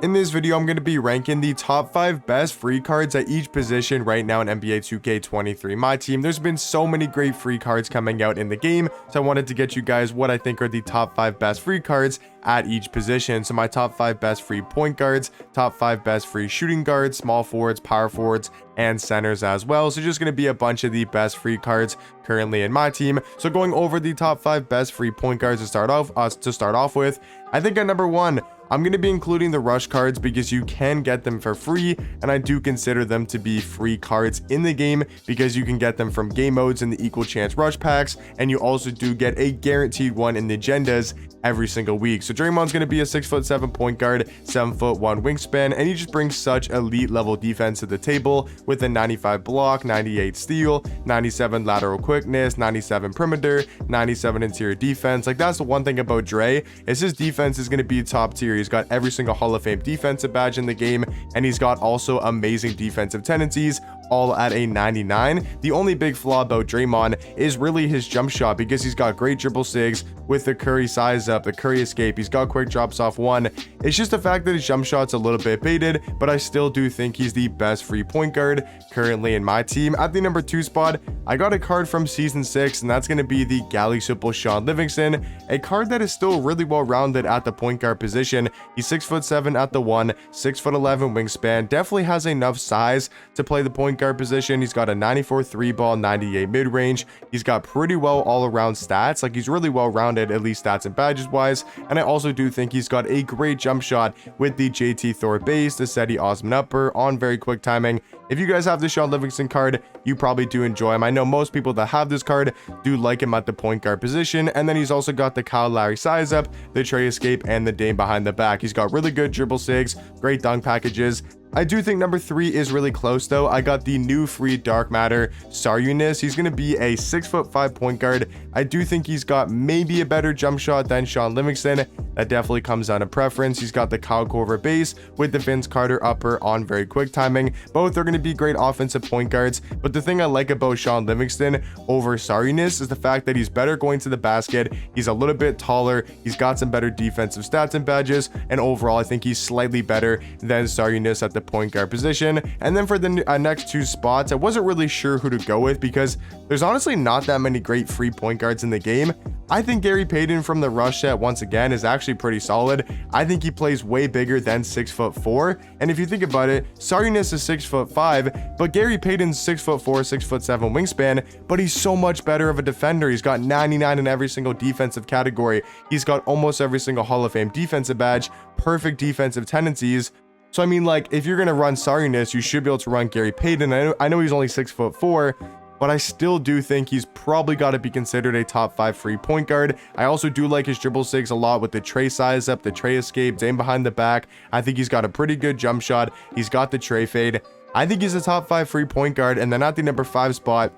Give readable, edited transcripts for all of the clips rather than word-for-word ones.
In this video, I'm going to be ranking the top 5 best free cards at each position right now in NBA 2K23 Myteam. There's been so many great free cards coming out in the game, so I wanted to get you guys what I think are the top 5 best free cards at each position. So my top 5 best free point guards, top 5 best free shooting guards, small forwards, power forwards, and centers as well. So just going to be a bunch of the best free cards currently in my team. So going over the top 5 best free point guards to start off with, I think at number 1, I'm going to be including the rush cards because you can get them for free, and I do consider them to be free cards in the game because you can get them from game modes in the equal chance rush packs, and you also do get a guaranteed one in the agendas every single week. So Draymond's going to be a 6'7" point guard, 7'1" wingspan, and he just brings such elite level defense to the table with a 95 block, 98 steal, 97 lateral quickness, 97 perimeter, 97 interior defense. Like, that's the one thing about Dre, is his defense is going to be top tier. He's got every single Hall of Fame defensive badge in the game, and he's got also amazing defensive tendencies, all at a 99. The only big flaw about Draymond is really his jump shot, because he's got great dribble sigs with the Curry size up, the Curry escape. He's got quick drops off one. It's just the fact that his jump shot's a little bit baited, but I still do think he's the best free point guard currently in my team. At the number 2 spot, I got a card from season 6, and that's going to be the Galley Simple Sean Livingston, a card that is still really well rounded at the point guard position. He's 6'7" at the 1, 6'11" wingspan, definitely has enough size to play the point guard position. He's got a 94 3 ball, 98 mid range. He's got pretty well all around stats. Like, he's really well rounded, at least stats and badges wise. And I also do think he's got a great jump shot with the JT Thor base, the SETI Osman upper on very quick timing. If you guys have the Sean Livingston card, you probably do enjoy him. I know most people that have this card do like him at the point guard position. And then he's also got the Kyle Lowry size up, the Trey escape, and the Dame behind the back. He's got really good dribble sigs, great dunk packages. I do think number 3 is really close though. I got the new free dark matter Sarunas. He's going to be a 6'5" point guard. I do think he's got maybe a better jump shot than Sean Livingston. That definitely comes down to preference. He's got the Kyle Korver base with the Vince Carter upper on very quick timing. Both are going to be great offensive point guards, but the thing I like about Sean Livingston over Sarunas is the fact that he's better going to the basket. He's a little bit taller. He's got some better defensive stats and badges, and overall I think he's slightly better than Sarunas at the point guard position. And then for the next 2 spots, I wasn't really sure who to go with because there's honestly not that many great free point guards in the game. I think Gary Payton from the rush set once again is actually pretty solid. I think he plays way bigger than 6'4", and if you think about it, Sarunas is 6'5", but Gary Payton's 6'4", 6'7" wingspan, but he's so much better of a defender. He's got 99 in every single defensive category. He's got almost every single Hall of Fame defensive badge, perfect defensive tendencies. So I mean, like, if you're gonna run Sarunas, you should be able to run Gary Payton. I know he's only 6'4", but I still do think he's probably got to be considered a top 5 free point guard. I also do like his dribble sigs a lot with the Trey size up, the Trey escape, Dame behind the back. I think he's got a pretty good jump shot. He's got the Trey fade. I think he's a top 5 free point guard. And then at the number 5 spot,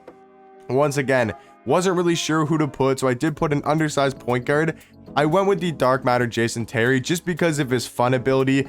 once again, wasn't really sure who to put, so I did put an undersized point guard. I went with the dark matter Jason Terry just because of his fun ability.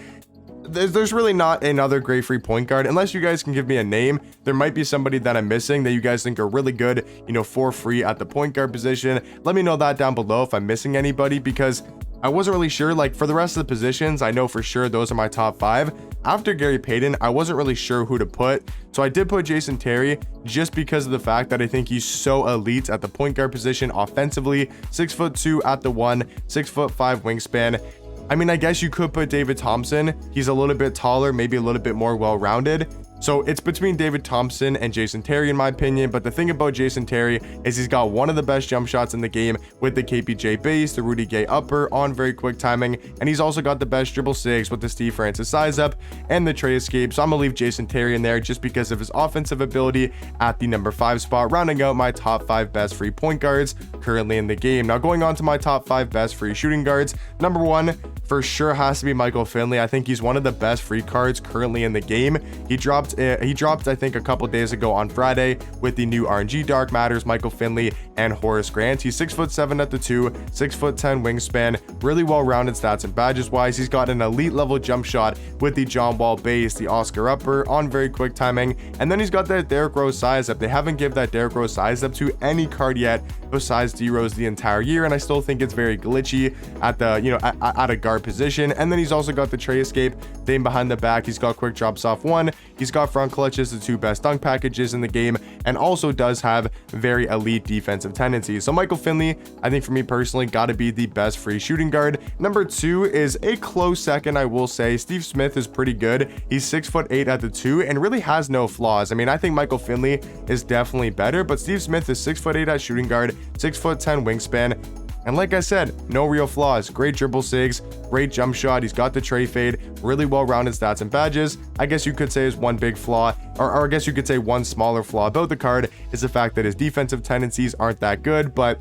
There's really not another great free point guard unless you guys can give me a name. There might be somebody that I'm missing that you guys think are really good, you know, for free at the point guard position. Let me know that down below if I'm missing anybody, because I wasn't really sure. Like, for the rest of the positions, I know for sure those are my top 5. After Gary Payton, I wasn't really sure who to put, so I did put Jason Terry just because of the fact that I think he's so elite at the point guard position offensively. 6'2" at the 1, 6'5" wingspan. I mean, I guess you could put David Thompson. He's a little bit taller, maybe a little bit more well-rounded. So it's between David Thompson and Jason Terry in my opinion. But the thing about Jason Terry is he's got one of the best jump shots in the game with the KPJ base, the Rudy Gay upper on very quick timing, and he's also got the best dribble sigs with the Steve Francis size up and the Trey escape. So I'm gonna leave Jason Terry in there just because of his offensive ability at the number 5 spot, rounding out my top 5 best free point guards currently in the game. Now going on to my top 5 best free shooting guards, number 1 for sure has to be Michael Finley. I think he's one of the best free cards currently in the game. He dropped I think a couple days ago on Friday with the new RNG Dark Matters, Michael Finley and Horace Grant. He's 6'7" at the 2, 6'10" wingspan, really well-rounded stats and badges wise. He's got an elite level jump shot with the John Wall base, the Oscar upper on very quick timing, and then he's got that Derrick Rose size up. They haven't given that Derrick Rose size up to any card yet besides D Rose the entire year, and I still think it's very glitchy at the, you know, at a guard guard position. And then he's also got the tray escape, then behind the back, he's got quick drops off 1, he's got front clutches, the 2 best dunk packages in the game, and also does have very elite defensive tendencies. So Michael Finley, I think for me personally, got to be the best free shooting guard. Number 2 is a close second, I will say. Steve Smith is pretty good. He's 6'8" at the 2 and really has no flaws. I mean, I think Michael Finley is definitely better, but Steve Smith is 6'8" at shooting guard, 6'10" wingspan. And like I said, no real flaws. Great dribble sigs, great jump shot. He's got the tray fade, really well-rounded stats and badges. I guess you could say his one big flaw, or I guess you could say one smaller flaw about the card is the fact that his defensive tendencies aren't that good, but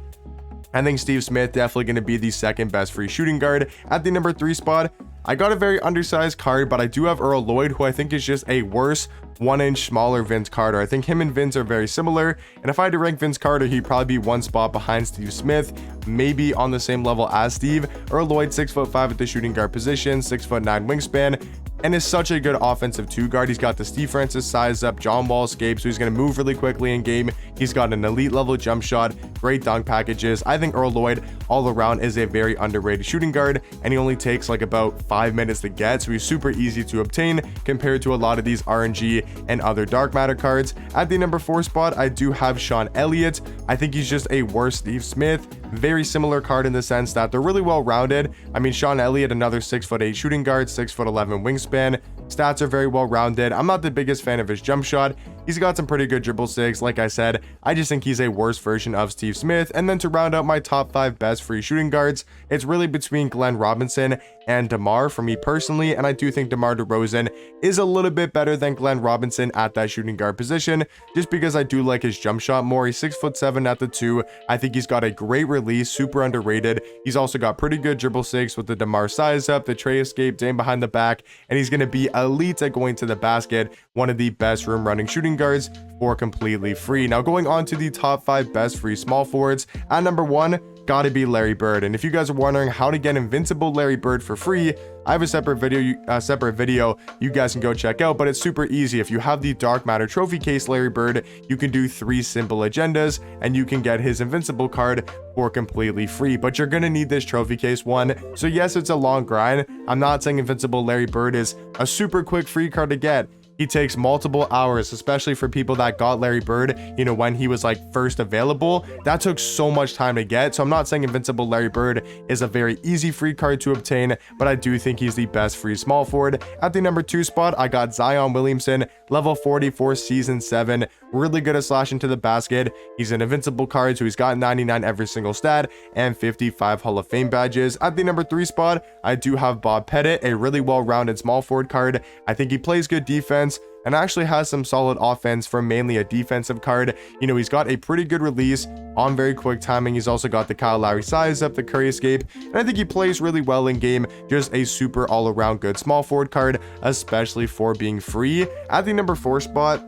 I think Steve Smith definitely going to be the second best free shooting guard. At the number 3 spot, I got a very undersized card, but I do have Earl Lloyd, who I think is just a worse 1-inch smaller Vince Carter. I think him and Vince are very similar, and if I had to rank Vince Carter, he'd probably be one spot behind Steve Smith, maybe on the same level as Steve. Earl Lloyd, 6'5" at the shooting guard position, 6'9" wingspan, and is such a good offensive 2 guard. He's got the Steve Francis size up, John Wall escape, so he's going to move really quickly in game. He's got an elite level jump shot, great dunk packages. I think Earl Lloyd all around is a very underrated shooting guard, and he only takes like about 5 minutes to get, so he's super easy to obtain compared to a lot of these RNG and other dark matter cards. At the number 4 spot, I do have Sean Elliott. I think he's just a worse Steve Smith. Very similar card in the sense that they're really well rounded. I mean, Sean Elliott, another 6'8" shooting guard, 6'11" wingspan. Stats are very well rounded. I'm not the biggest fan of his jump shot. He's got some pretty good dribble sigs. Like I said, I just think he's a worse version of Steve Smith. And then to round out my top 5 best free shooting guards, it's really between Glenn Robinson and DeMar for me personally. And I do think DeMar DeRozan is a little bit better than Glenn Robinson at that shooting guard position, just because I do like his jump shot more. He's 6'7" at the 2. I think he's got a great release, super underrated. He's also got pretty good dribble sigs with the DeMar size up, the tray escape, down behind the back, and he's going to be elite at going to the basket. One of the best room running shooting guards for completely free. Now going on to the top 5 best free small forwards. At number 1, gotta be Larry Bird. And if you guys are wondering how to get invincible Larry Bird for free, I have a separate video you guys can go check out, but it's super easy. If you have the Dark Matter trophy case Larry Bird, you can do 3 simple agendas and you can get his invincible card for completely free, but you're gonna need this trophy case one. So yes, it's a long grind. I'm not saying invincible Larry Bird is a super quick free card to get. He takes multiple hours, especially for people that got Larry Bird, you know, when he was like first available. That took so much time to get. So I'm not saying invincible Larry Bird is a very easy free card to obtain, but I do think he's the best free small forward. At the number 2 spot, I got Zion Williamson, level 44, season 7, really good at slashing to the basket. He's an invincible card, so he's got 99 every single stat and 55 Hall of Fame badges. At the number 3 spot, I do have Bob Pettit, a really well-rounded small forward card. I think he plays good defense and actually has some solid offense for mainly a defensive card. You know, he's got a pretty good release on very quick timing. He's also got the Kyle Lowry size up, the Curry escape, and I think he plays really well in game. Just a super all-around good small forward card, especially for being free. At the number 4 spot,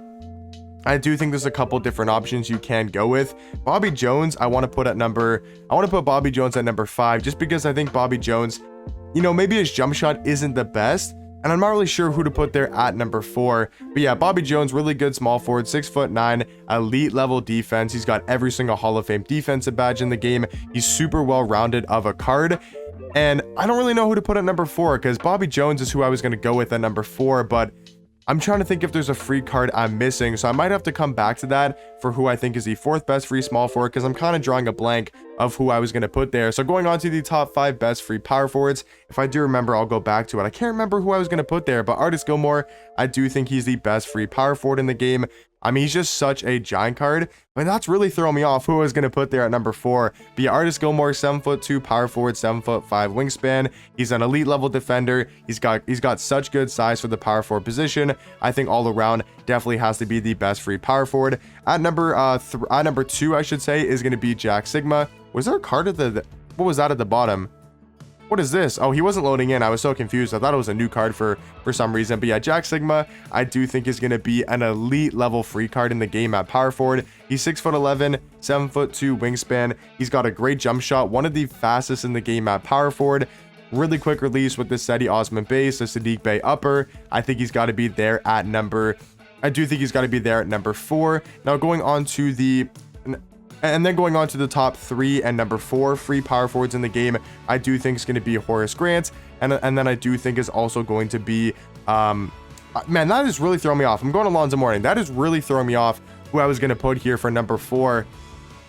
I do think there's a couple different options you can go with. Bobby Jones, I want to put Bobby Jones at number 5, just because I think Bobby Jones, you know, maybe his jump shot isn't the best, and I'm not really sure who to put there at number 4. But yeah, Bobby Jones, really good small forward, 6'9", elite level defense. He's got every single Hall of Fame defensive badge in the game. He's super well-rounded of a card. And I don't really know who to put at number 4, because Bobby Jones is who I was going to go with at number 4, but I'm trying to think if there's a free card I'm missing, so I might have to come back to that for who I think is the 4th best free small forward, because I'm kind of drawing a blank of who I was going to put there. So going on to the top 5 best free power forwards, if I do remember, I'll go back to it. I can't remember who I was going to put there, but Artis Gilmore, I do think he's the best free power forward in the game. I mean, he's just such a giant card, but that's really throwing me off who I was going to put there at number 4. But yeah, Artis Gilmore, 7'2", power forward, 7'5" wingspan. He's an elite level defender. He's got such good size for the power forward position. I think all around definitely has to be the best free power forward. At number 2, I should say, is going to be Jack Sigma. Was there a card at what was that at the bottom? What is this? Oh, he wasn't loading in. I was so confused. I thought it was a new card for some reason. But yeah, Jack Sigma, I do think is going to be an elite level free card in the game at power forward. He's 6'11", 7'2" wingspan. He's got a great jump shot, one of the fastest in the game at power forward. Really quick release with the Cedi Osman base, the Sadiq Bey upper. I think he's got to be there at number 4. Now going on to the And then going on to the top 3 and number 4 free power forwards in the game, I do think it's going to be Horace Grant, and then I do think is also going to be, man, that is really throwing me off. I'm going Alonzo Mourning. That is really throwing me off who I was going to put here for number 4.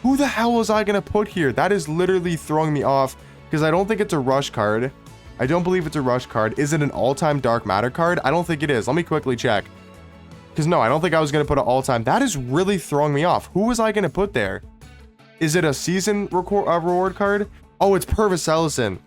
Who the hell was I going to put here? That is literally throwing me off because I don't think it's a rush card. I don't believe it's a rush card. Is it an all-time Dark Matter card? I don't think it is. Let me quickly check. Because no, I don't think I was going to put an all-time. That is really throwing me off. Who was I going to put there? Is it a season reward card? Oh, it's Purvis Ellison.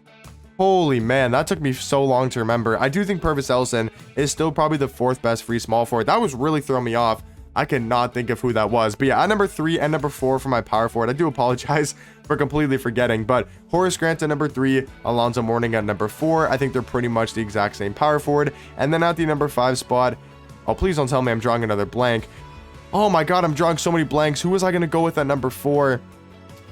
Holy man, that took me so long to remember. I do think Purvis Ellison is still probably the 4th best free small forward. That was really throwing me off. I cannot think of who that was. But yeah, at number 3 and number 4 for my power forward, I do apologize for completely forgetting. But Horace Grant at number 3, Alonzo Mourning at number 4. I think they're pretty much the exact same power forward. And then at the number 5 spot, oh, please don't tell me I'm drawing another blank. Oh my god, I'm drawing so many blanks. Who was I going to go with at number 4?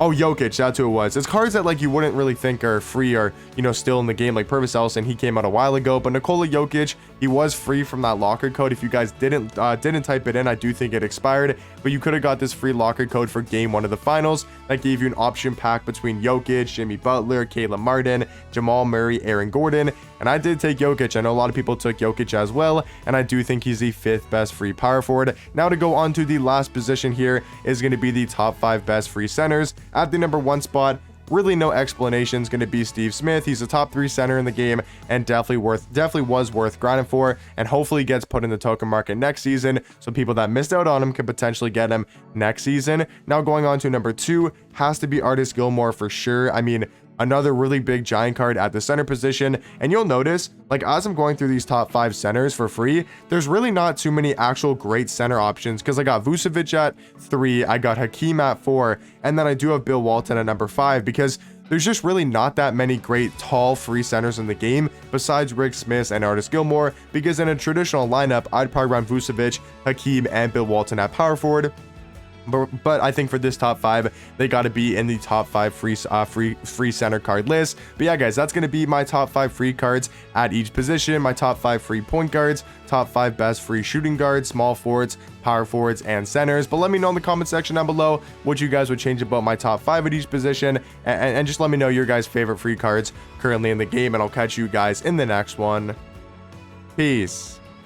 Oh, Jokic, that's who it was. It's cards that like you wouldn't really think are free or, you know, still in the game. Like Purvis Ellison, he came out a while ago, but Nikola Jokic, he was free from that locker code. If you guys didn't type it in, I do think it expired, but you could have got this free locker code for game 1 of the finals that gave you an option pack between Jokic, Jimmy Butler, Caleb Martin, Jamal Murray, Aaron Gordon, and I did take Jokic. I know a lot of people took Jokic as well, and I do think he's the 5th best free power forward. Now to go on to the last position here is going to be the top 5 best free centers. At the number 1 spot, really no explanation, is going to be Steve Smith. He's a top 3 center in the game and definitely was worth grinding for, and hopefully gets put in the token market next season so people that missed out on him can potentially get him next season. Now going on to number 2 has to be Artis Gilmore for sure. I mean, another really big giant card at the center position, and you'll notice like as I'm going through these top 5 centers for free, there's really not too many actual great center options because I got Vucevic at 3, I got Hakeem at 4, and then I do have Bill Walton at number 5 because there's just really not that many great tall free centers in the game besides Rick Smith and Artis Gilmore, because in a traditional lineup I'd probably run Vucevic, Hakeem, and Bill Walton at power forward. But I think for this top 5, they got to be in the top 5 free center card list. But yeah, guys, that's going to be my top 5 free cards at each position, my top 5 free point guards, top 5 best free shooting guards, small forwards, power forwards, and centers. But let me know in the comment section down below what you guys would change about my top 5 at each position, and just let me know your guys' favorite free cards currently in the game, and I'll catch you guys in the next one. Peace.